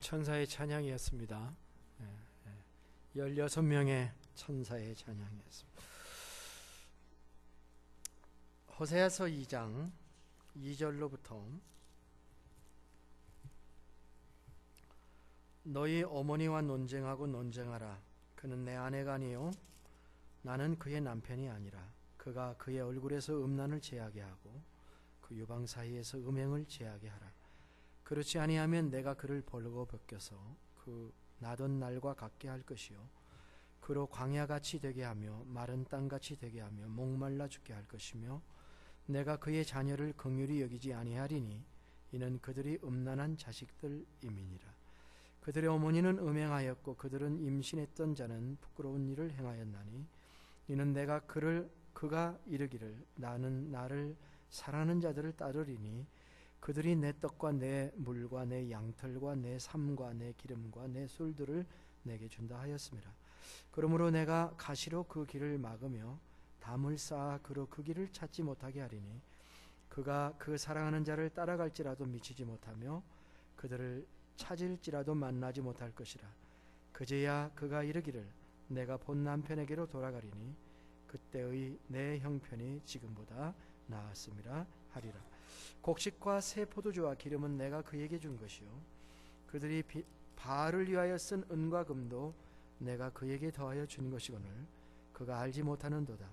천사의 찬양이었습니다. 16명의 천사의 찬양이었습니다. 호세아서 2장 2절로부터 너희 어머니와 논쟁하고 논쟁하라. 그는 내 아내가 아니요 나는 그의 남편이 아니라. 그가 그의 얼굴에서 음란을 제하게 하고 그 유방 사이에서 음행을 제하게 하라. 그렇지 아니하면 내가 그를 벌거벗겨서 그 나던 날과 같게 할 것이요 그로 광야같이 되게 하며 마른 땅같이 되게 하며 목말라 죽게 할 것이며 내가 그의 자녀를 긍휼히 여기지 아니하리니 이는 그들이 음란한 자식들임이니라. 그들의 어머니는 음행하였고 그들은 임신했던 자는 부끄러운 일을 행하였나니 이는 내가 그가 이르기를 나는 나를 사랑하는 자들을 따르리니 그들이 내 떡과 내 물과 내 양털과 내 삶과 내 기름과 내 술들을 내게 준다 하였습니다. 그러므로 내가 가시로 그 길을 막으며 담을 쌓아 그로 그 길을 찾지 못하게 하리니 그가 그 사랑하는 자를 따라갈지라도 미치지 못하며 그들을 찾을지라도 만나지 못할 것이라. 그제야 그가 이르기를 내가 본 남편에게로 돌아가리니 그때의 내 형편이 지금보다 나았음이라 하리라. 곡식과 새 포도주와 기름은 내가 그에게 준 것이요 그들이 바알을 위하여 쓴 은과 금도 내가 그에게 더하여 준 것이거늘 그가 알지 못하는도다.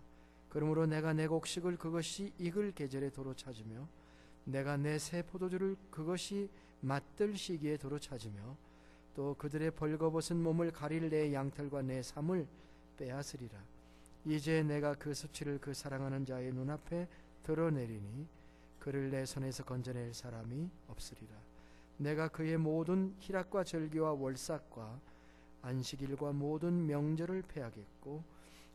그러므로 내가 내 곡식을 그것이 익을 계절에 도로 찾으며 내가 내 새 포도주를 그것이 맛들 시기에 도로 찾으며 또 그들의 벌거벗은 몸을 가릴 내 양털과 내 삶을 빼앗으리라. 이제 내가 그 수치를 그 사랑하는 자의 눈앞에 드러내리니 그를 내 손에서 건져낼 사람이 없으리라. 내가 그의 모든 희락과 절기와 월삭과 안식일과 모든 명절을 폐하겠고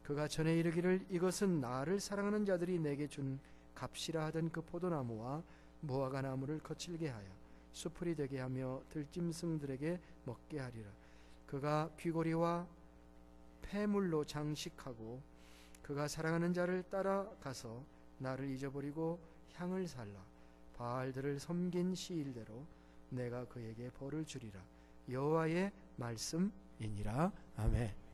그가 전에 이르기를 이것은 나를 사랑하는 자들이 내게 준 값이라 하던 그 포도나무와 무화과 나무를 거칠게 하여 수풀이 되게 하며 들짐승들에게 먹게 하리라. 그가 귀고리와 폐물로 장식하고 그가 사랑하는 자를 따라가서 나를 잊어버리고 향을 살라. 바알들을 섬긴 시일대로 내가 그에게 벌을 주리라. 여호와의 말씀이니라. 아멘.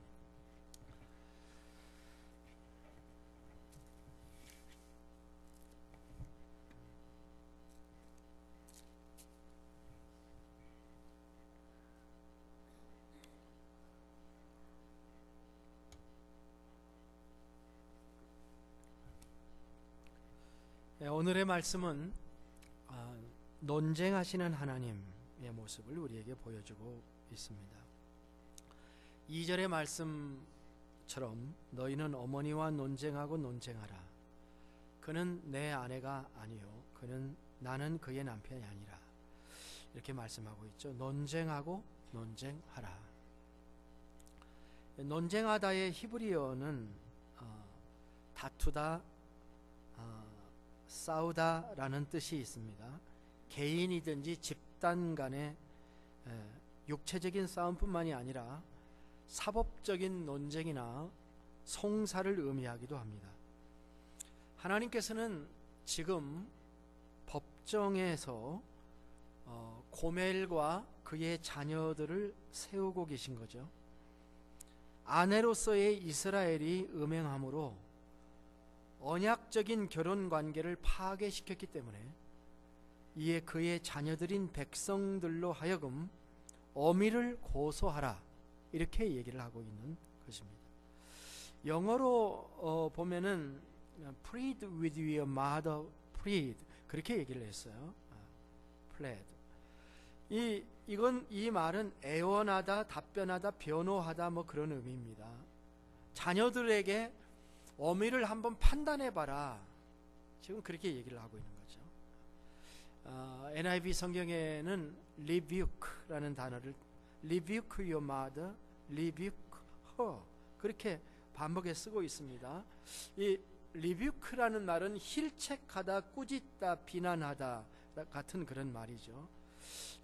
오늘의 말씀은 논쟁하시는 하나님의 모습을 우리에게 보여주고 있습니다. 2절의 말씀처럼 너희는 어머니와 논쟁하고 논쟁하라. 그는 내 아내가 아니요 나는 그의 남편이 아니라. 이렇게 말씀하고 있죠. 논쟁하고 논쟁하라. 논쟁하다의 히브리어는 다투다, 싸우다라는 뜻이 있습니다. 개인이든지 집단 간의 육체적인 싸움뿐만이 아니라 사법적인 논쟁이나 송사를 의미하기도 합니다. 하나님께서는 지금 법정에서 고멜과 그의 자녀들을 세우고 계신 거죠. 아내로서의 이스라엘이 음행함으로 언약적인 결혼 관계를 파괴시켰기 때문에 이에 그의 자녀들인 백성들로 하여금 어미를 고소하라 이렇게 얘기를 하고 있는 것입니다. 영어로 보면은 plead with your mother, plead 그렇게 얘기를 했어요. plead. 이 말은 애원하다, 답변하다, 변호하다 뭐 그런 의미입니다. 자녀들에게 어미를 한번 판단해봐라. 지금 그렇게 얘기를 하고 있는 거죠. NIV 성경에는 rebuke라는 단어를 rebuke your mother, rebuke her 그렇게 반복해 쓰고 있습니다. 이 rebuke라는 말은 힐책하다, 꾸짖다, 비난하다 같은 그런 말이죠.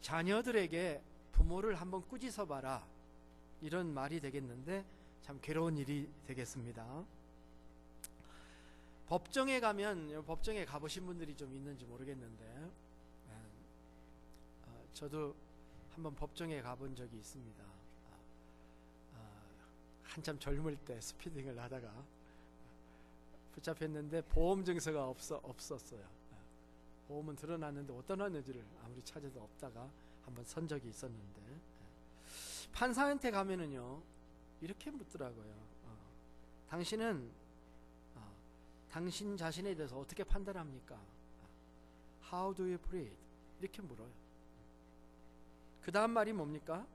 자녀들에게 부모를 한번 꾸짖어봐라 이런 말이 되겠는데 참 괴로운 일이 되겠습니다. 법정에 가면, 법정에 가보신 분들이 좀 있는지 모르겠는데 저도 한번 법정에 가본 적이 있습니다. 한참 젊을 때 스피딩을 하다가 붙잡혔는데 보험 증서가 없었어요. 보험은 드러났는데 어디다 놨는지를 아무리 찾아도 없다가 한번 선 적이 있었는데, 판사한테 가면은요 이렇게 묻더라고요. 당신은 당신 자신에 대해서 어떻게 판단합니까? How do you plead? 이렇게 물어요. 그 다음 말이 뭡니까?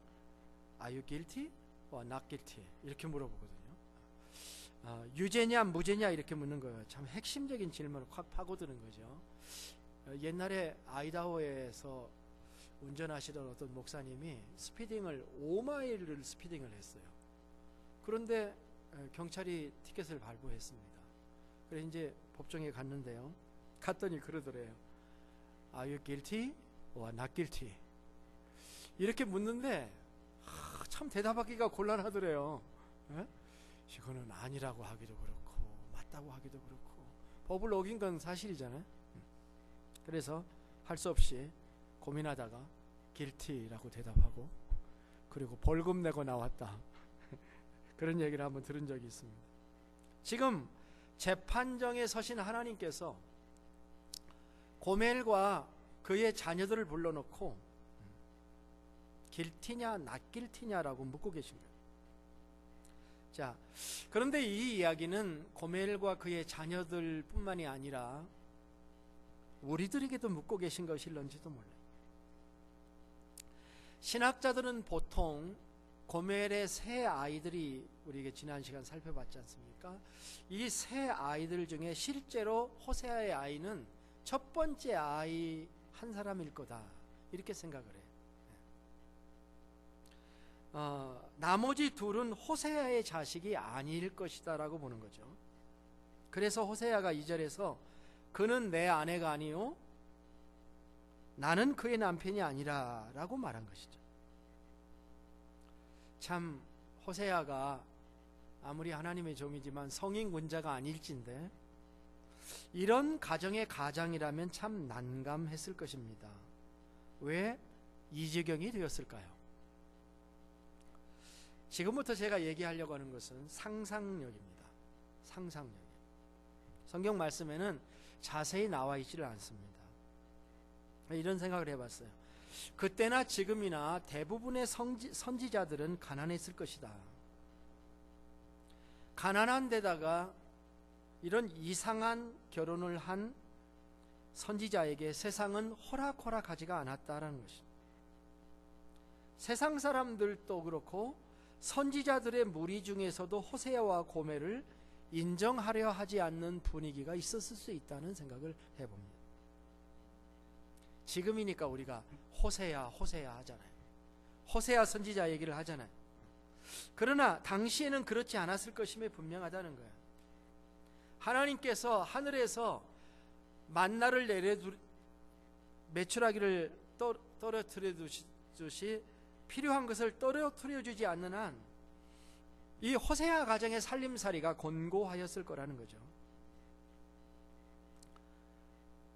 Are you guilty or not guilty? 이렇게 물어보거든요. 유죄냐 무죄냐 이렇게 묻는 거예요. 참 핵심적인 질문을 확 파고드는 거죠. 옛날에 아이다호에서 운전하시던 어떤 목사님이 스피딩을 5마일을 스피딩을 했어요. 그런데 경찰이 티켓을 발부했습니다. 그래서 이제 법정에 갔는데요. 갔더니 그러더래요. Are you guilty or not guilty? 이렇게 묻는데 참 대답하기가 곤란하더래요. 에? 이거는 아니라고 하기도 그렇고 맞다고 하기도 그렇고, 법을 어긴 건 사실이잖아요. 그래서 할 수 없이 고민하다가 guilty라고 대답하고, 그리고 벌금 내고 나왔다. 그런 얘기를 한번 들은 적이 있습니다. 지금 재판정에 서신 하나님께서 고멜과 그의 자녀들을 불러놓고 guilty냐 not guilty냐라고 묻고 계신 거예요. 자, 그런데 이 이야기는 고멜과 그의 자녀들 뿐만이 아니라 우리들에게도 묻고 계신 것일런지도 몰라요. 신학자들은 보통 고멜의 세 아이들이 우리에게 지난 시간 살펴봤지 않습니까? 이 세 아이들 중에 실제로 호세아의 아이는 첫 번째 아이 한 사람일 거다, 이렇게 생각을 해요. 나머지 둘은 호세아의 자식이 아닐 것이다 라고 보는 거죠. 그래서 호세아가 2절에서 그는 내 아내가 아니요 나는 그의 남편이 아니라 라고 말한 것이죠. 참 호세아가 아무리 하나님의 종이지만 성인 군자가 아닐진데 이런 가정의 가장이라면 참 난감했을 것입니다. 왜 이 지경이 되었을까요? 지금부터 제가 얘기하려고 하는 것은 상상력입니다. 상상력. 성경 말씀에는 자세히 나와 있지를 않습니다. 이런 생각을 해봤어요. 그때나 지금이나 대부분의 선지자들은 가난했을 것이다. 가난한 데다가 이런 이상한 결혼을 한 선지자에게 세상은 호락호락하지가 않았다라는 것입니다. 세상 사람들도 그렇고 선지자들의 무리 중에서도 호세아와 고멜을 인정하려 하지 않는 분위기가 있었을 수 있다는 생각을 해봅니다. 지금이니까 우리가 호세아 하잖아요. 호세아 선지자 얘기를 하잖아요. 그러나 당시에는 그렇지 않았을 것임에 분명하다는 거예요. 하나님께서 하늘에서 만나를 매출하기를 떨어뜨려 두듯이 필요한 것을 떨어뜨려 주지 않는 한 이 호세아 가정의 살림살이가 곤고하였을 거라는 거죠.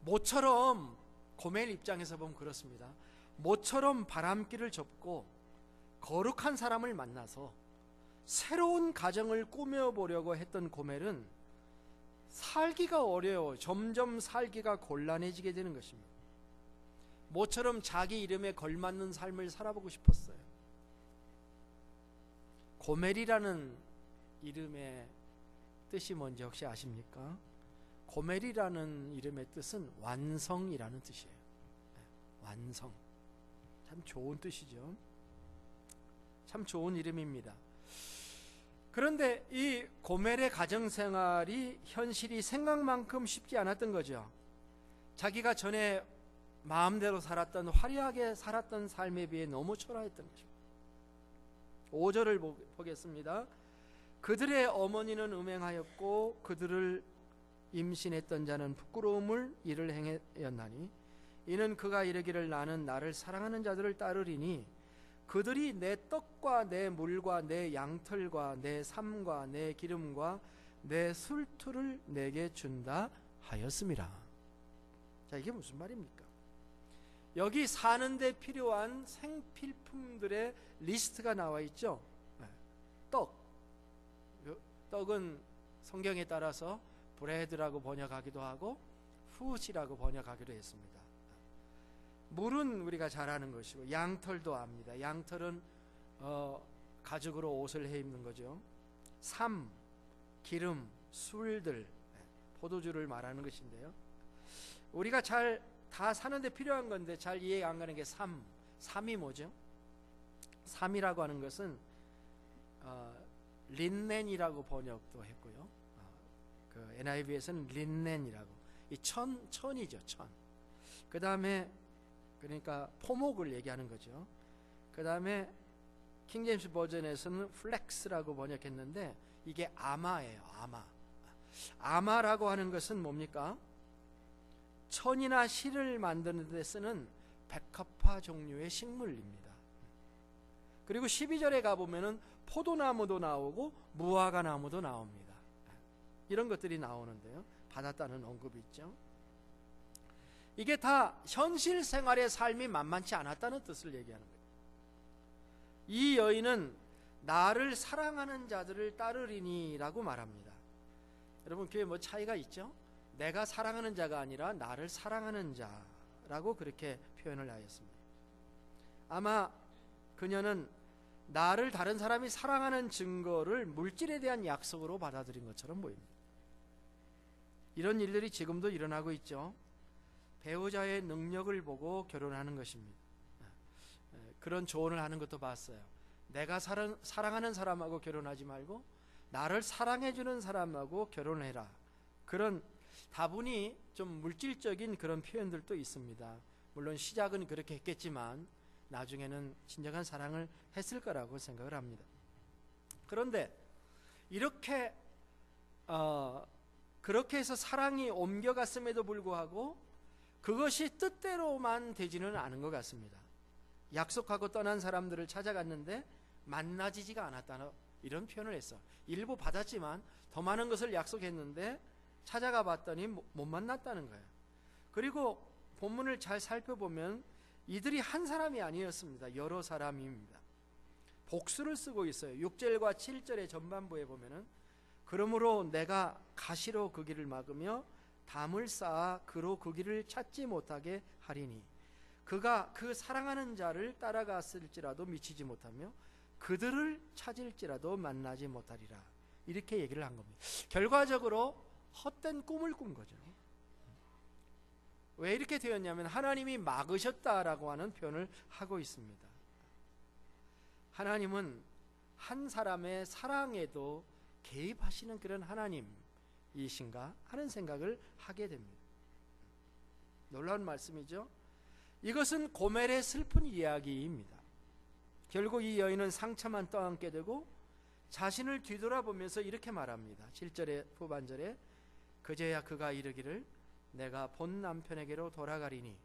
모처럼, 고멜 입장에서 보면 그렇습니다. 모처럼 바람길을 접고 거룩한 사람을 만나서 새로운 가정을 꾸며보려고 했던 고멜은 살기가 어려워 점점 살기가 곤란해지게 되는 것입니다. 모처럼 자기 이름에 걸맞는 삶을 살아보고 싶었어요. 고멜이라는 이름의 뜻이 뭔지 혹시 아십니까? 고멜이라는 이름의 뜻은 완성이라는 뜻이에요. 완성. 참 좋은 뜻이죠. 참 좋은 이름입니다. 그런데 이 고멜의 가정생활이 현실이 생각만큼 쉽지 않았던 거죠. 자기가 전에 마음대로 살았던, 화려하게 살았던 삶에 비해 너무 초라했던 것입니다. 5절을 보겠습니다. 그들의 어머니는 음행하였고 그들을 임신했던 자는 부끄러움을 이를 행하였나니 이는 그가 이르기를 나는 나를 사랑하는 자들을 따르리니 그들이 내 떡과 내 물과 내 양털과 내 삶과 내 기름과 내 술투를 내게 준다 하였음이라. 자, 이게 무슨 말입니까? 여기 사는데 필요한 생필품들의 리스트가 나와 있죠. 떡은 성경에 따라서 브레드라고 번역하기도 하고 푸시라고 번역하기도 했습니다. 물은 우리가 잘 아는 것이고, 양털도 압니다. 양털은 가죽으로 옷을 해 입는 거죠. 삶, 기름, 술들, 포도주를 말하는 것인데요. 우리가 잘 다 사는데 필요한 건데 잘 이해 안 가는 게 삶이 뭐죠? 삶이라고 하는 것은 린넨이라고 번역도 했고요. 그 NIV에서는 린넨이라고, 이 천이죠, 천. 그 다음에 그러니까 포목을 얘기하는 거죠. 그 다음에 킹제임스 버전에서는 플렉스라고 번역했는데 이게 아마예요. 아마라고 하는 것은 뭡니까? 천이나 실을 만드는 데 쓰는 백합화 종류의 식물입니다. 그리고 12절에 가보면은 포도나무도 나오고 무화과 나무도 나옵니다. 이런 것들이 나오는데요. 받았다는 언급이 있죠. 이게 다 현실 생활의 삶이 만만치 않았다는 뜻을 얘기하는 거예요. 이 여인은 나를 사랑하는 자들을 따르리니라고 말합니다. 여러분, 그게 뭐 차이가 있죠? 내가 사랑하는 자가 아니라 나를 사랑하는 자라고 그렇게 표현을 하였습니다. 아마 그녀는 나를 다른 사람이 사랑하는 증거를 물질에 대한 약속으로 받아들인 것처럼 보입니다. 이런 일들이 지금도 일어나고 있죠. 배우자의 능력을 보고 결혼하는 것입니다. 그런 조언을 하는 것도 봤어요. 내가 사랑하는 사람하고 결혼하지 말고 나를 사랑해주는 사람하고 결혼해라. 그런 다분히 좀 물질적인 그런 표현들도 있습니다. 물론 시작은 그렇게 했겠지만 나중에는 진정한 사랑을 했을 거라고 생각을 합니다. 그런데 이렇게 그렇게 해서 사랑이 옮겨갔음에도 불구하고 그것이 뜻대로만 되지는 않은 것 같습니다. 약속하고 떠난 사람들을 찾아갔는데 만나지지가 않았다는 이런 표현을 했어. 일부 받았지만 더 많은 것을 약속했는데 찾아가 봤더니 못 만났다는 거예요. 그리고 본문을 잘 살펴보면 이들이 한 사람이 아니었습니다. 여러 사람입니다. 복수를 쓰고 있어요. 6절과 7절의 전반부에 보면은 그러므로 내가 가시로 그 길을 막으며 담을 쌓아 그로 그 길을 찾지 못하게 하리니 그가 그 사랑하는 자를 따라갔을지라도 미치지 못하며 그들을 찾을지라도 만나지 못하리라. 이렇게 얘기를 한 겁니다. 결과적으로 헛된 꿈을 꾼 거죠. 왜 이렇게 되었냐면 하나님이 막으셨다라고 하는 표현을 하고 있습니다. 하나님은 한 사람의 사랑에도 개입하시는 그런 하나님이신가 하는 생각을 하게 됩니다. 놀라운 말씀이죠. 이것은 고멜의 슬픈 이야기입니다. 결국 이 여인은 상처만 떠안게 되고 자신을 뒤돌아보면서 이렇게 말합니다. 7절의 후반절에 그제야 그가 이르기를 내가 본 남편에게로 돌아가리니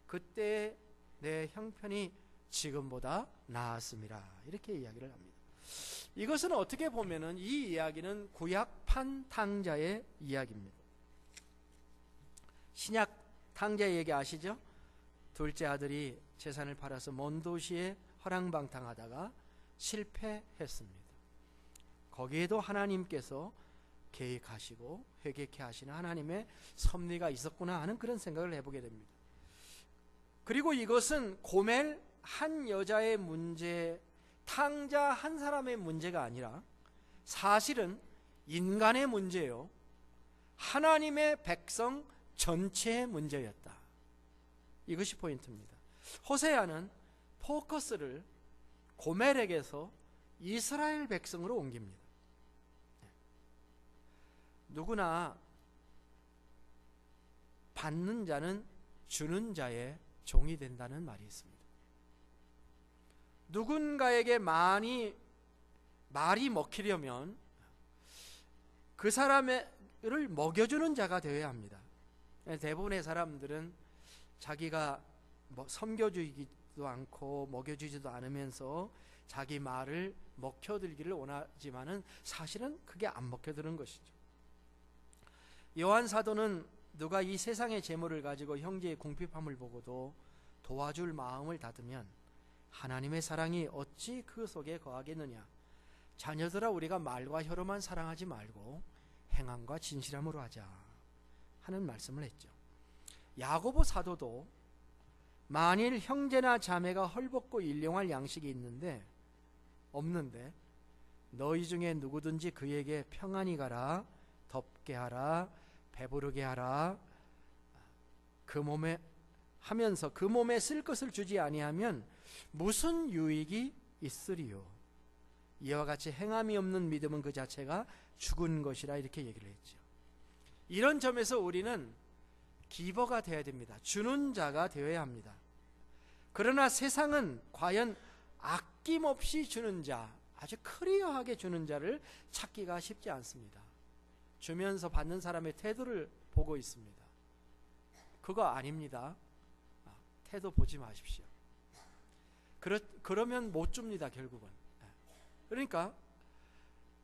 그때 내 형편이 지금보다 나았음이라. 이렇게 이야기를 합니다. 이것은 어떻게 보면은 이 이야기는 구약 탕자의 이야기입니다. 신약 탕자 얘기 아시죠? 둘째 아들이 재산을 팔아서 먼 도시에 허랑방탕하다가 실패했습니다. 거기에도 하나님께서 계획하시고 회개케 하시는 하나님의 섭리가 있었구나 하는 그런 생각을 해보게 됩니다. 그리고 이것은 고멜 한 여자의 문제, 탕자 한 사람의 문제가 아니라 사실은 인간의 문제요, 하나님의 백성 전체의 문제였다. 이것이 포인트입니다. 호세아는 포커스를 고멜에게서 이스라엘 백성으로 옮깁니다. 누구나 받는 자는 주는 자의 종이 된다는 말이 있습니다. 누군가에게 말이 먹히려면 그 사람을 먹여주는 자가 되어야 합니다. 대부분의 사람들은 자기가 섬겨주지도 않고 먹여주지도 않으면서 자기 말을 먹혀들기를 원하지만은 사실은 그게 안 먹혀드는 것이죠. 요한 사도는 누가 이 세상의 재물을 가지고 형제의 궁핍함을 보고도 도와줄 마음을 닫으면 하나님의 사랑이 어찌 그 속에 거하겠느냐. 자녀들아, 우리가 말과 혀로만 사랑하지 말고 행함과 진실함으로 하자 하는 말씀을 했죠. 야고보 사도도 만일 형제나 자매가 헐벗고 일용할 양식이 없는데 너희 중에 누구든지 그에게 평안히 가라, 덥게 하라, 배부르게 하라, 그 몸에 하면서 그 몸에 쓸 것을 주지 아니하면 무슨 유익이 있으리요. 이와 같이 행함이 없는 믿음은 그 자체가 죽은 것이라, 이렇게 얘기를 했죠. 이런 점에서 우리는 기버가 되어야 됩니다. 주는 자가 되어야 합니다. 그러나 세상은 과연 아낌없이 주는 자, 아주 클리어하게 주는 자를 찾기가 쉽지 않습니다. 주면서 받는 사람의 태도를 보고 있습니다. 그거 아닙니다. 태도 보지 마십시오. 그러면 못 줍니다, 결국은. 그러니까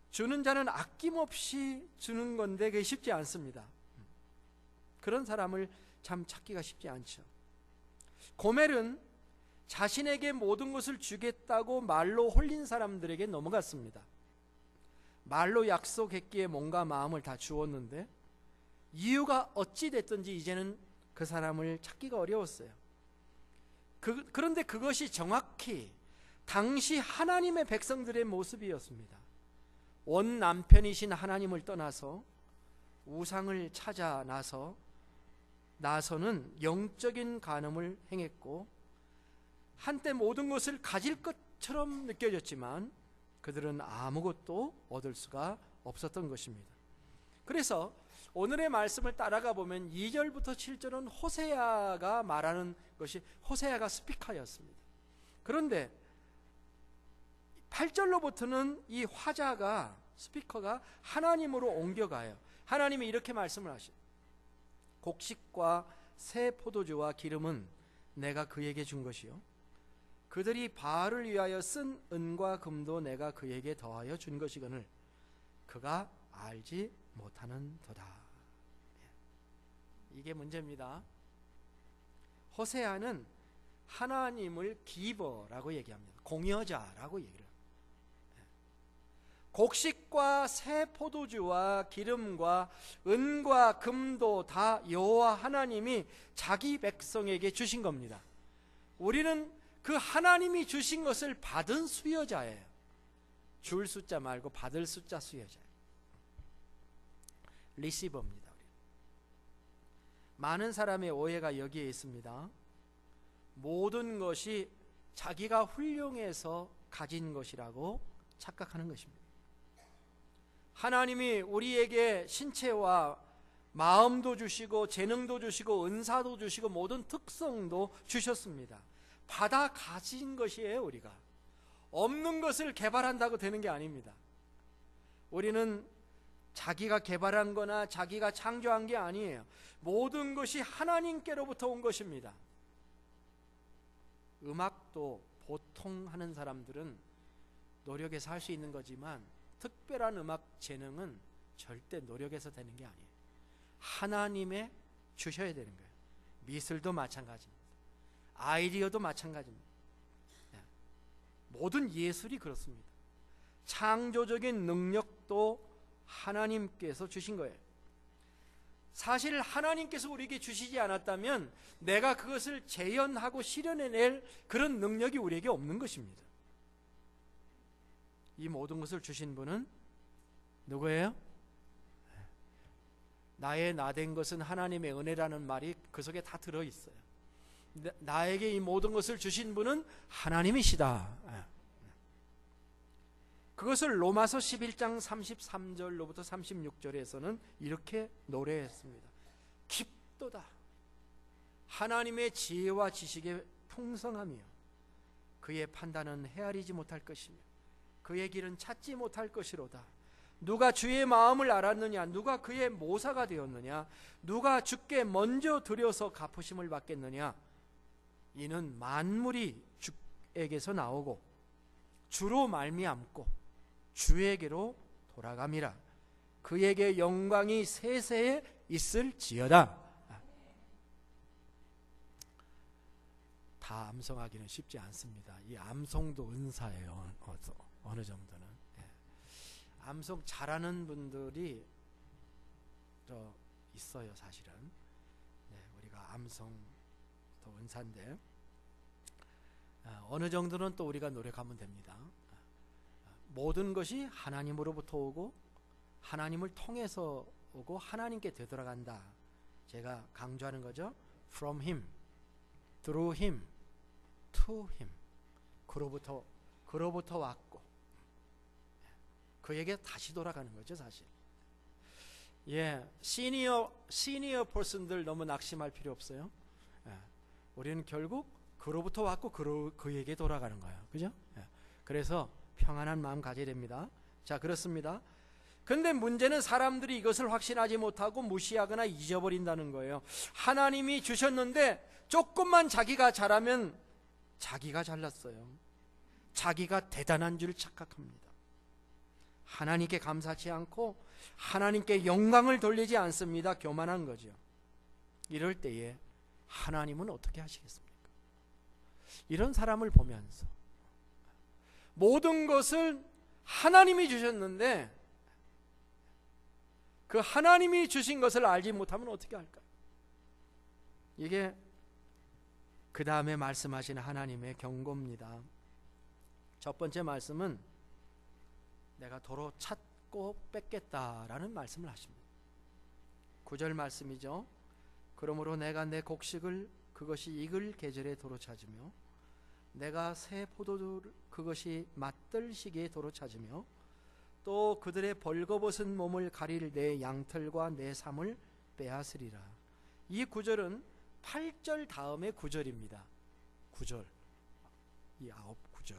주는 자는 아낌없이 주는 건데 그게 쉽지 않습니다. 그런 사람을 참 찾기가 쉽지 않죠. 고멜은 자신에게 모든 것을 주겠다고 말로 홀린 사람들에게 넘어갔습니다. 말로 약속했기에 몸과 마음을 다 주었는데 이유가 어찌 됐든지 이제는 그 사람을 찾기가 어려웠어요. 그런데 그것이 정확히 당시 하나님의 백성들의 모습이었습니다. 원 남편이신 하나님을 떠나서 우상을 찾아 나서는 영적인 간음을 행했고, 한때 모든 것을 가질 것처럼 느껴졌지만 그들은 아무것도 얻을 수가 없었던 것입니다. 그래서 오늘의 말씀을 따라가 보면 2절부터 7절은 호세아가 말하는 것이, 호세아가 스피커였습니다. 그런데 8절로부터는 이 화자가, 스피커가 하나님으로 옮겨가요. 하나님이 이렇게 말씀을 하시죠. 곡식과 새 포도주와 기름은 내가 그에게 준 것이요, 그들이 바알을 위하여 쓴 은과 금도 내가 그에게 더하여 준 것이거늘 그가 알지 못하는 도다. 이게 문제입니다. 호세아는 하나님을 기버라고 얘기합니다. 공여자라고 얘기를 합니다. 곡식과 새 포도주와 기름과 은과 금도 다 여호와 하나님이 자기 백성에게 주신 겁니다. 우리는 그 하나님이 주신 것을 받은 수여자예요. 줄 숫자 말고 받을 숫자 수여자예요. 리시버입니다. 많은 사람의 오해가 여기에 있습니다. 모든 것이 자기가 훌륭해서 가진 것이라고 착각하는 것입니다. 하나님이 우리에게 신체와 마음도 주시고 재능도 주시고 은사도 주시고 모든 특성도 주셨습니다. 받아 가진 것이에요. 우리가 없는 것을 개발한다고 되는 게 아닙니다. 우리는 자기가 개발한 거나 자기가 창조한 게 아니에요. 모든 것이 하나님께로부터 온 것입니다. 음악도 보통 하는 사람들은 노력해서 할 수 있는 거지만 특별한 음악 재능은 절대 노력해서 되는 게 아니에요. 하나님의 주셔야 되는 거예요. 미술도 마찬가지입니다. 아이디어도 마찬가지입니다. 모든 예술이 그렇습니다. 창조적인 능력도 하나님께서 주신 거예요. 사실 하나님께서 우리에게 주시지 않았다면 내가 그것을 재현하고 실현해낼 그런 능력이 우리에게 없는 것입니다. 이 모든 것을 주신 분은 누구예요? 나의 나된 것은 하나님의 은혜라는 말이 그 속에 다 들어있어요. 나에게 이 모든 것을 주신 분은 하나님이시다. 그것을 로마서 11장 33절로부터 36절에서는 이렇게 노래했습니다. 깊도다 하나님의 지혜와 지식의 풍성하며 그의 판단은 헤아리지 못할 것이며 그의 길은 찾지 못할 것이로다. 누가 주의 마음을 알았느냐? 누가 그의 모사가 되었느냐? 누가 주께 먼저 드려서 갚으심을 받겠느냐? 이는 만물이 주에게서 나오고 주로 말미암고 주에게로 돌아감이라. 그에게 영광이 세세에 있을지어다. 다 암송하기는 쉽지 않습니다. 이 암송도 은사예요. 어느 정도는. 예. 암송 잘하는 분들이 또 있어요, 사실은. 네, 우리가 암송도 은사인데 어느 정도는 또 우리가 노력하면 됩니다. 모든 것이 하나님으로부터 오고 하나님을 통해서 오고 하나님께 되돌아간다. 제가 강조하는 거죠. From Him, through Him, to Him. 그로부터 왔고 그에게 다시 돌아가는 거죠, 사실. 예, 시니어 퍼슨들 너무 낙심할 필요 없어요. 예, 우리는 결국 그로부터 왔고 그에게 돌아가는 거예요, 그죠? 예, 그래서 평안한 마음 가져야 됩니다. 자, 그렇습니다. 근데 문제는 사람들이 이것을 확신하지 못하고 무시하거나 잊어버린다는 거예요. 하나님이 주셨는데 조금만 자기가 잘하면 자기가 잘났어요. 자기가 대단한 줄 착각합니다. 하나님께 감사치 않고 하나님께 영광을 돌리지 않습니다. 교만한 거죠. 이럴 때에 하나님은 어떻게 하시겠습니까? 이런 사람을 보면서 모든 것을 하나님이 주셨는데 그 하나님이 주신 것을 알지 못하면 어떻게 할까요? 이게 그 다음에 말씀하신 하나님의 경고입니다. 첫 번째 말씀은 내가 도로 찾고 뺏겠다라는 말씀을 하십니다. 9절 말씀이죠. 그러므로 내가 내 곡식을 그것이 익을 계절에 도로 찾으며 내가 새 포도주를 그것이 맞들 시기에 도로 찾으며 또 그들의 벌거벗은 몸을 가릴 내 양털과 내 삶을 빼앗으리라. 이 9절은 8절 다음에 9절입니다. 9절, 이 9절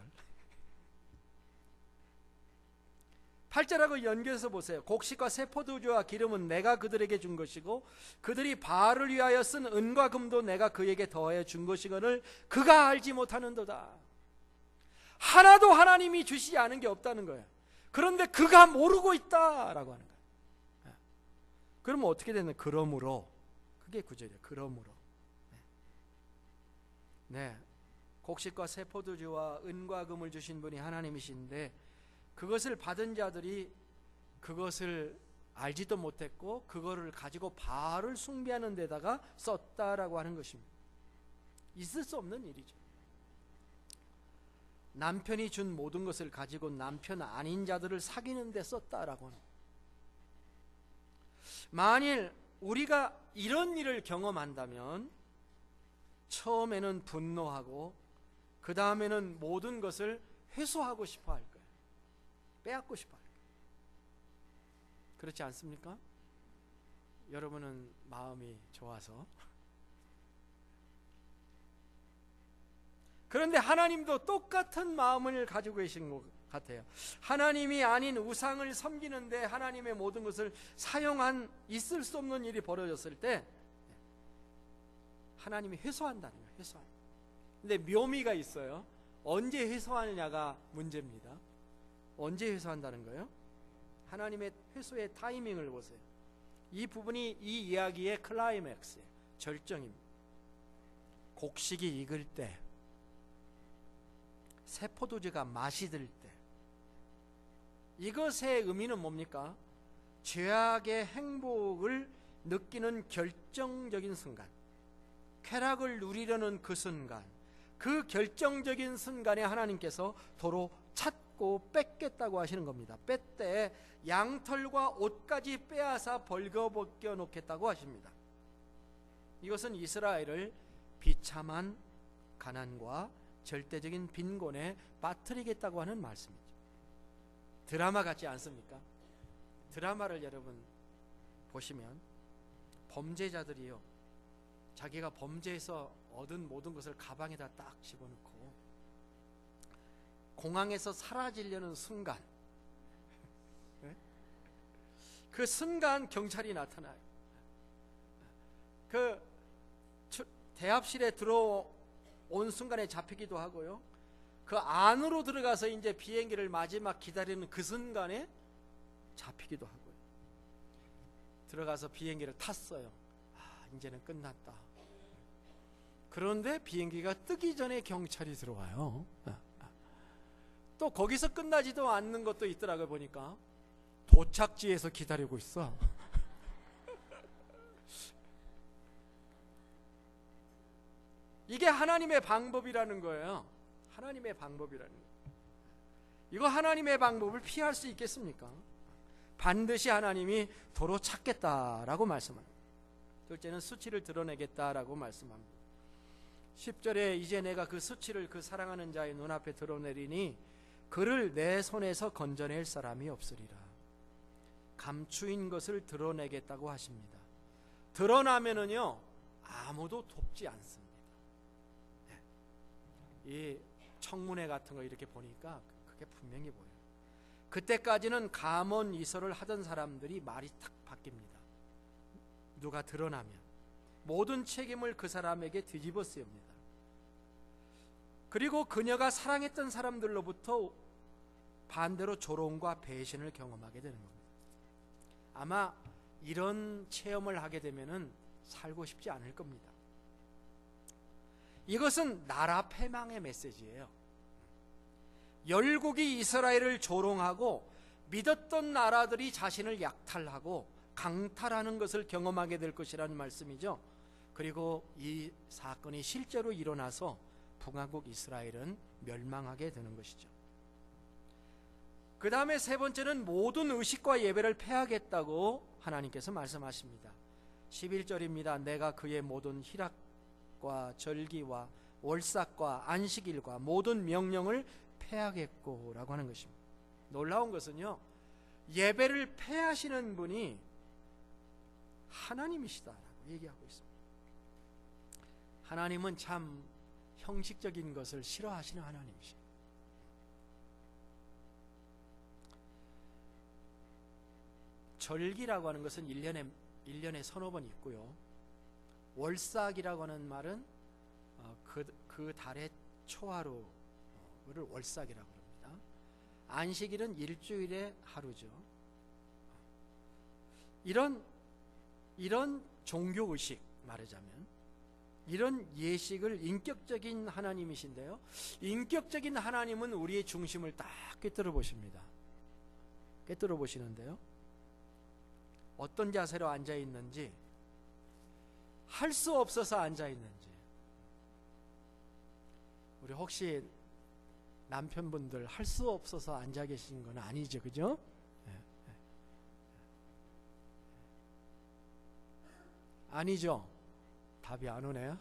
8절하고 연결해서 보세요. 곡식과 새 포도주와 기름은 내가 그들에게 준 것이고 그들이 바알을 위하여 쓴 은과 금도 내가 그에게 더하여 준 것이거늘 그가 알지 못하는도다. 하나도 하나님이 주시지 않은 게 없다는 거예요. 그런데 그가 모르고 있다라고 하는 거예요. 그러면 어떻게 되는? 그러므로, 그게 9절이에요. 그러므로. 네, 곡식과 새 포도주와 은과 금을 주신 분이 하나님이신데 그것을 받은 자들이 그것을 알지도 못했고 그거를 가지고 바알을 숭배하는 데다가 썼다라고 하는 것입니다. 있을 수 없는 일이죠. 남편이 준 모든 것을 가지고 남편 아닌 자들을 사귀는 데 썼다라고 하는. 만일 우리가 이런 일을 경험한다면 처음에는 분노하고 그 다음에는 모든 것을 회수하고 싶어 할 거예요. 빼앗고 싶어 할 거예요. 그렇지 않습니까? 여러분은 마음이 좋아서. 그런데 하나님도 똑같은 마음을 가지고 계신 것 같아요. 하나님이 아닌 우상을 섬기는데 하나님의 모든 것을 사용한 있을 수 없는 일이 벌어졌을 때 하나님이 회수한다는 거예요. 회수한다. 근데 묘미가 있어요. 언제 회수하느냐가 문제입니다. 언제 회수한다는 거예요? 하나님의 회수의 타이밍을 보세요. 이 부분이 이 이야기의 클라이맥스예요. 절정입니다. 곡식이 익을 때, 새 포도주가 맛이 들 때, 이것의 의미는 뭡니까? 죄악의 행복을 느끼는 결정적인 순간, 쾌락을 누리려는 그 순간, 그 결정적인 순간에 하나님께서 도로 찾고 뺏겠다고 하시는 겁니다. 뺏때 양털과 옷까지 빼앗아 벌거벗겨 놓겠다고 하십니다. 이것은 이스라엘을 비참한 가난과 절대적인 빈곤에 빠뜨리겠다고 하는 말씀이죠. 드라마 같지 않습니까? 드라마를 여러분 보시면 범죄자들이요, 자기가 범죄해서 얻은 모든 것을 가방에다 딱 집어넣고 공항에서 사라지려는 순간, 그 순간 경찰이 나타나요. 그 대합실에 들어온 순간에 잡히기도 하고요, 그 안으로 들어가서 이제 비행기를 마지막 기다리는 그 순간에 잡히기도 하고요. 들어가서 비행기를 탔어요. 이제는 끝났다. 그런데 비행기가 뜨기 전에 경찰이 들어와요. 또 거기서 끝나지도 않는 것도 있더라고요. 보니까 도착지에서 기다리고 있어. 이게 하나님의 방법이라는 거예요. 하나님의 방법이라는 거예요. 이거 하나님의 방법을 피할 수 있겠습니까? 반드시 하나님이 도로 찾겠다라고 말씀합니다. 둘째는 수치를 드러내겠다라고 말씀합니다. 10절에 이제 내가 그 수치를 그 사랑하는 자의 눈앞에 드러내리니 그를 내 손에서 건져낼 사람이 없으리라. 감추인 것을 드러내겠다고 하십니다. 드러나면은요 아무도 돕지 않습니다. 이 청문회 같은 거 이렇게 보니까 그게 분명히 보여요. 그때까지는 감언 이설을 하던 사람들이 말이 탁 바뀝니다. 누가 드러나면 모든 책임을 그 사람에게 뒤집어 씌웁니다. 그리고 그녀가 사랑했던 사람들로부터 반대로 조롱과 배신을 경험하게 되는 겁니다. 아마 이런 체험을 하게 되면은 살고 싶지 않을 겁니다. 이것은 나라 패망의 메시지예요. 열국이 이스라엘을 조롱하고 믿었던 나라들이 자신을 약탈하고 강탈하는 것을 경험하게 될 것이라는 말씀이죠. 그리고 이 사건이 실제로 일어나서 북왕국 이스라엘은 멸망하게 되는 것이죠. 그 다음에 세 번째는 모든 의식과 예배를 폐하겠다고 하나님께서 말씀하십니다. 11절입니다. 내가 그의 모든 희락과 절기와 월삭과 안식일과 모든 명령을 폐하겠고 라고 하는 것입니다. 놀라운 것은요, 예배를 폐하시는 분이 하나님이시다라고 얘기하고 있습니다. 하나님은 참 형식적인 것을 싫어하시는 하나님이십니다. 절기라고 하는 것은 1년에 서너 번 있고요. 월삭이라고 하는 말은 그 달의 초하루를 월삭이라고 합니다. 안식일은 일주일의 하루죠. 이런 종교의식, 말하자면 이런 예식을 인격적인 하나님이신데요, 인격적인 하나님은 우리의 중심을 딱 꿰뚫어 보십니다. 꿰뚫어 보시는데요, 어떤 자세로 앉아 있는지, 할 수 없어서 앉아 있는지. 우리 혹시 남편분들 할 수 없어서 앉아 계신 건 아니죠, 그죠? 아니죠? 답이 안 오네요.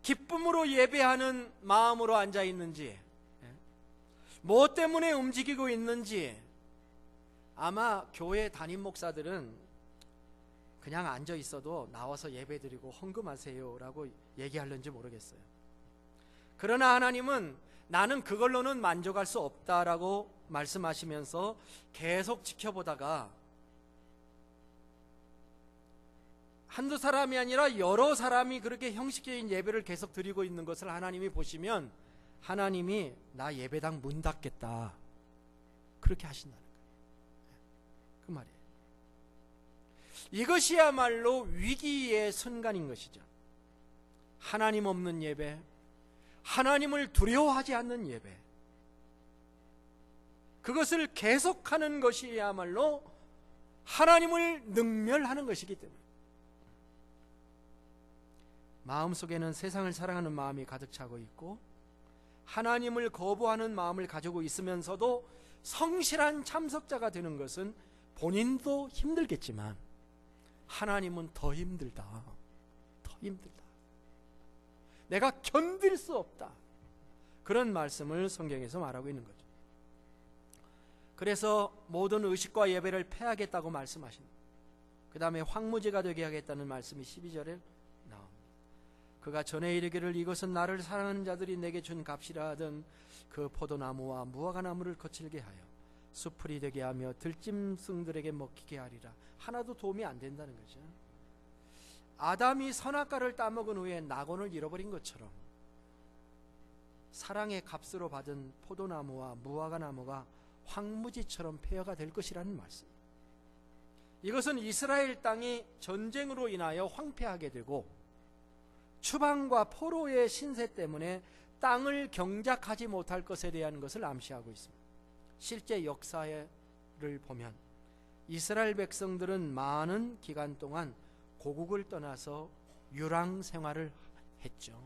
기쁨으로 예배하는 마음으로 앉아 있는지, 뭐 때문에 움직이고 있는지. 아마 교회 담임 목사들은 그냥 앉아 있어도 나와서 예배드리고 헌금하세요 라고 얘기하는지 모르겠어요. 그러나 하나님은 나는 그걸로는 만족할 수 없다라고 말씀하시면서 계속 지켜보다가 한두 사람이 아니라 여러 사람이 그렇게 형식적인 예배를 계속 드리고 있는 것을 하나님이 보시면 하나님이 나 예배당 문 닫겠다 그렇게 하신다는 거예요. 그 말이에요. 이것이야말로 위기의 순간인 것이죠. 하나님 없는 예배, 하나님을 두려워하지 않는 예배, 그것을 계속하는 것이야말로 하나님을 능멸하는 것이기 때문에 마음속에는 세상을 사랑하는 마음이 가득 차고 있고 하나님을 거부하는 마음을 가지고 있으면서도 성실한 참석자가 되는 것은 본인도 힘들겠지만 하나님은 더 힘들다, 더 힘들다, 내가 견딜 수 없다, 그런 말씀을 성경에서 말하고 있는 거죠. 그래서 모든 의식과 예배를 폐하겠다고 말씀하십니다. 그 다음에 황무지가 되게 하겠다는 말씀이 12절에 나옵니다. 그가 전에 이르기를 이것은 나를 사랑하는 자들이 내게 준 값이라 하던 그 포도나무와 무화과나무를 거칠게 하여 수풀이 되게 하며 들짐승들에게 먹히게 하리라. 하나도 도움이 안 된다는 거죠. 아담이 선악과를 따먹은 후에 낙원을 잃어버린 것처럼 사랑의 값으로 받은 포도나무와 무화과나무가 황무지처럼 폐허가 될 것이라는 말씀. 이것은 이스라엘 땅이 전쟁으로 인하여 황폐하게 되고 추방과 포로의 신세 때문에 땅을 경작하지 못할 것에 대한 것을 암시하고 있습니다. 실제 역사를 보면 이스라엘 백성들은 많은 기간 동안 고국을 떠나서 유랑 생활을 했죠.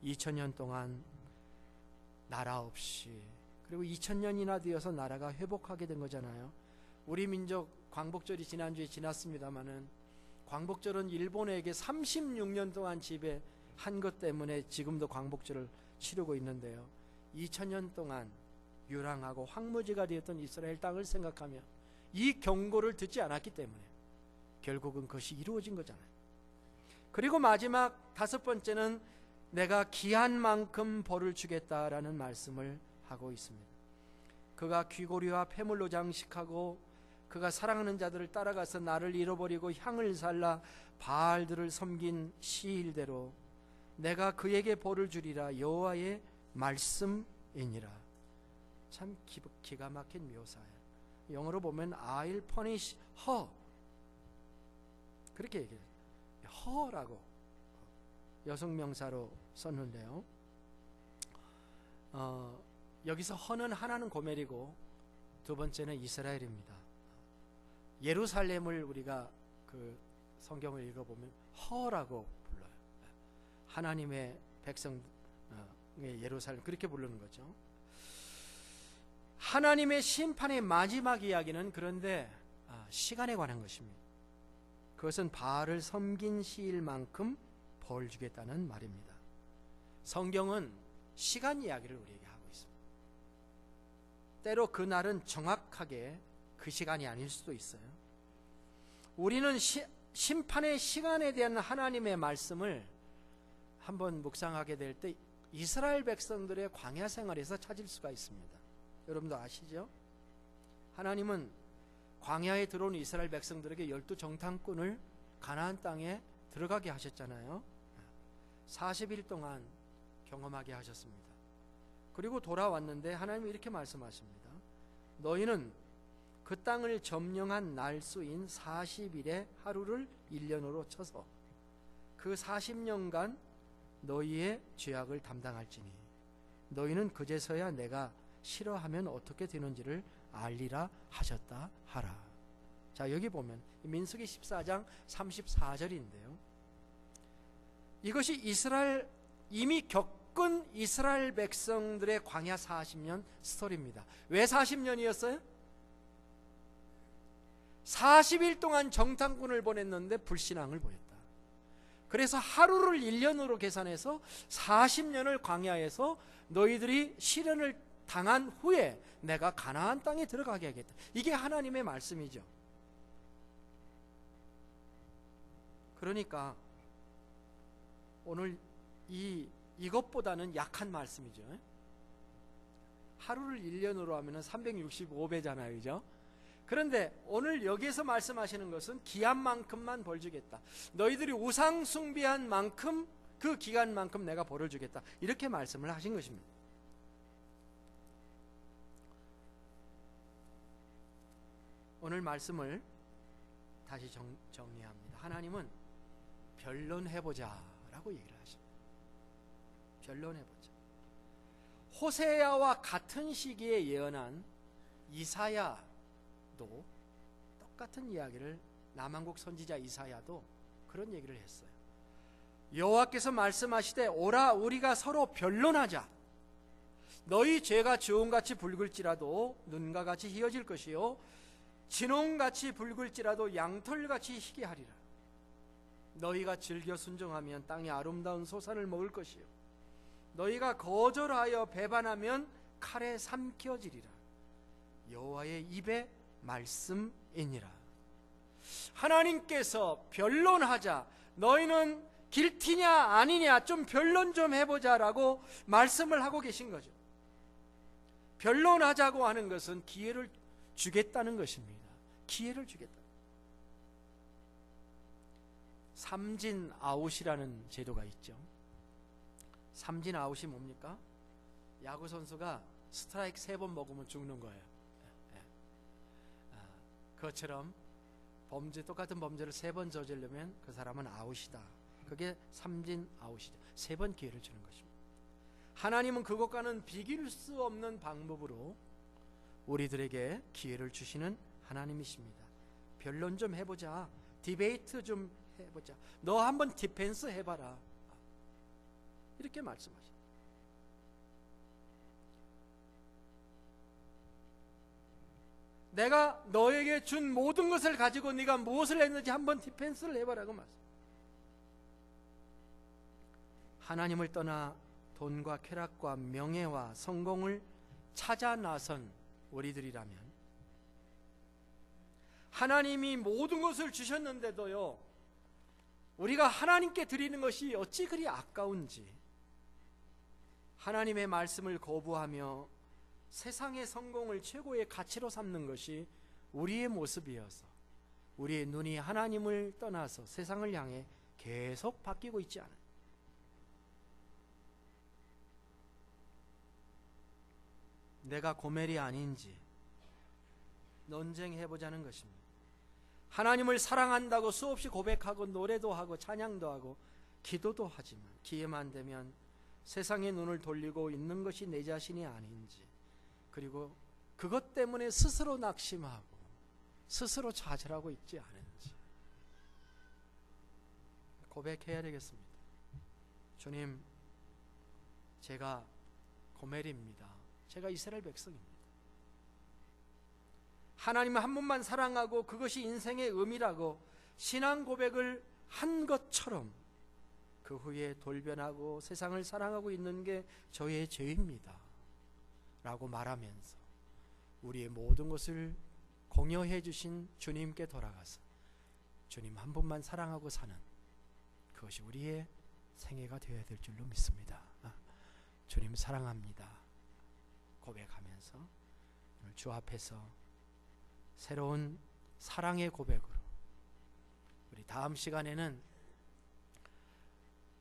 2000년 동안 나라 없이, 그리고 2000년이나 되어서 나라가 회복하게 된 거잖아요. 우리 민족 광복절이 지난주에 지났습니다마는 광복절은 일본에게 36년 동안 지배한 것 때문에 지금도 광복절을 치르고 있는데요. 2000년 동안 유랑하고 황무지가 되었던 이스라엘 땅을 생각하면 이 경고를 듣지 않았기 때문에 결국은 그것이 이루어진 거잖아요. 그리고 마지막 다섯 번째는 내가 기한 만큼 벌을 주겠다라는 말씀을 하고 있습니다. 그가 귀고리와 폐물로 장식하고 그가 사랑하는 자들을 따라가서 나를 잃어버리고 향을 살라 바알들을 섬긴 시일대로 내가 그에게 벌을 주리라. 여호와의 말씀이니라. 참 기가 막힌 묘사예요. 영어로 보면 I'll punish her, 그렇게 얘기해요. her라고 여성 명사로 썼는데요. 여기서 her는 하나는 고멜이고 두 번째는 이스라엘입니다. 예루살렘을 우리가 그 성경을 읽어보면 her라고 불러요. 하나님의 백성의 예루살렘, 그렇게 부르는 거죠. 하나님의 심판의 마지막 이야기는 그런데 시간에 관한 것입니다. 그것은 바알을 섬긴 시일만큼 벌 주겠다는 말입니다. 성경은 시간 이야기를 우리에게 하고 있습니다. 때로 그날은 정확하게 그 시간이 아닐 수도 있어요. 우리는 심판의 시간에 대한 하나님의 말씀을 한번 묵상하게 될 때 이스라엘 백성들의 광야 생활에서 찾을 수가 있습니다. 여러분도 아시죠? 하나님은 광야에 들어온 이스라엘 백성들에게 12정탐꾼을 가나안 땅에 들어가게 하셨잖아요. 40일 동안 경험하게 하셨습니다. 그리고 돌아왔는데 하나님이 이렇게 말씀하십니다. 너희는 그 땅을 점령한 날수인 40일의 하루를 1년으로 쳐서 그 40년간 너희의 죄악을 담당할지니 너희는 그제서야 내가 싫어하면 어떻게 되는지를 알리라 하셨다 하라. 자, 여기 보면 민수기 14장 34절인데요. 이것이 이미 겪은 이스라엘 백성들의 광야 40년 스토리입니다. 왜 40년이었어요? 40일 동안 정탐꾼을 보냈는데 불신앙을 보였다. 그래서 하루를 1년으로 계산해서 40년을 광야에서 너희들이 시련을 당한 후에 내가 가나안 땅에 들어가게 하겠다. 이게 하나님의 말씀이죠. 그러니까 오늘 이것보다는 약한 말씀이죠. 하루를 1년으로 하면 365배잖아요. 그죠? 그런데 오늘 여기에서 말씀하시는 것은 기한만큼만 벌 주겠다. 너희들이 우상 숭배한 만큼 그 기간만큼 내가 벌을 주겠다. 이렇게 말씀을 하신 것입니다. 오늘 말씀을 다시 정리합니다. 하나님은 변론해보자 라고 얘기를 하십니다. 변론해보자. 호세아와 같은 시기에 예언한 이사야도 똑같은 이야기를, 남한국 선지자 이사야도 그런 얘기를 했어요. 여호와께서 말씀하시되 오라 우리가 서로 변론하자. 너희 죄가 주홍같이 붉을지라도 눈과 같이 희어질 것이요 진홍같이 붉을지라도 양털같이 희게 하리라. 너희가 즐겨 순종하면 땅의 아름다운 소산을 먹을 것이요 너희가 거절하여 배반하면 칼에 삼켜지리라. 여호와의 입의 말씀이니라. 하나님께서 변론하자, 너희는 길티냐 아니냐 좀 변론 좀 해보자라고 말씀을 하고 계신 거죠. 변론하자고 하는 것은 기회를 주겠다는 것입니다. 기회를 주겠다. 삼진 아웃이라는 제도가 있죠. 삼진 아웃이 뭡니까? 야구 선수가 스트라이크 3번 먹으면 죽는 거예요. 그것처럼 똑같은 범죄를 3번 저지르면 그 사람은 아웃이다. 그게 삼진 아웃이죠. 3번 기회를 주는 것입니다. 하나님은 그것과는 비길 수 없는 방법으로 우리들에게 기회를 주시는 하나님이십니다. 변론 좀 해보자. 디베이트 좀 해보자. 너 한번 디펜스 해봐라. 이렇게 말씀하십니다. 내가 너에게 준 모든 것을 가지고 네가 무엇을 했는지 한번 디펜스를 해봐라고 말씀. 하나님을 떠나 돈과 쾌락과 명예와 성공을 찾아 나선 우리들이라면, 하나님이 모든 것을 주셨는데도요, 우리가 하나님께 드리는 것이 어찌 그리 아까운지, 하나님의 말씀을 거부하며 세상의 성공을 최고의 가치로 삼는 것이 우리의 모습이어서 우리의 눈이 하나님을 떠나서 세상을 향해 계속 바뀌고 있지 않아요. 내가 고멜이 아닌지 논쟁해보자는 것입니다. 하나님을 사랑한다고 수없이 고백하고 노래도 하고 찬양도 하고 기도도 하지만 기회만 되면 세상의 눈을 돌리고 있는 것이 내 자신이 아닌지, 그리고 그것 때문에 스스로 낙심하고 스스로 좌절하고 있지 않은지 고백해야 되겠습니다. 주님, 제가 고멜입니다. 제가 이스라엘 백성입니다. 하나님을 한 분만 사랑하고 그것이 인생의 의미라고 신앙 고백을 한 것처럼 그 후에 돌변하고 세상을 사랑하고 있는 게 저의 죄입니다 라고 말하면서 우리의 모든 것을 공여해 주신 주님께 돌아가서 주님 한 분만 사랑하고 사는 그것이 우리의 생애가 되어야 될 줄로 믿습니다. 주님 사랑합니다 고백하면서 오늘 주 앞에서 새로운 사랑의 고백으로, 우리 다음 시간에는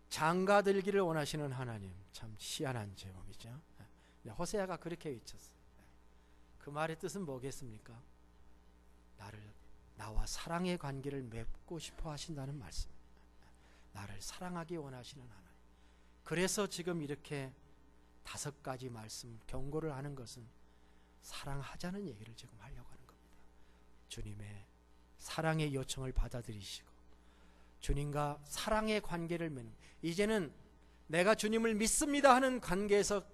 장가들기를 원하시는 하나님, 참 희한한 제목이죠. 호세아가 그렇게 외쳤어요. 그 말의 뜻은 뭐겠습니까? 나와 사랑의 관계를 맺고 싶어 하신다는 말씀. 나를 사랑하기 원하시는 하나님. 그래서 지금 이렇게 5가지 말씀 경고를 하는 것은 사랑하자는 얘기를 지금 하려고 하는 겁니다. 주님의 사랑의 요청을 받아들이시고 주님과 사랑의 관계를 맺는, 이제는 내가 주님을 믿습니다 하는 관계에서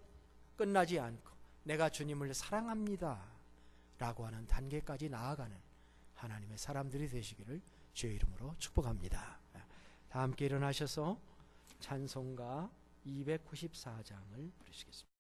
끝나지 않고 내가 주님을 사랑합니다 라고 하는 단계까지 나아가는 하나님의 사람들이 되시기를 주의 이름으로 축복합니다. 다 함께 일어나셔서 찬송가 294장을 부르시겠습니다.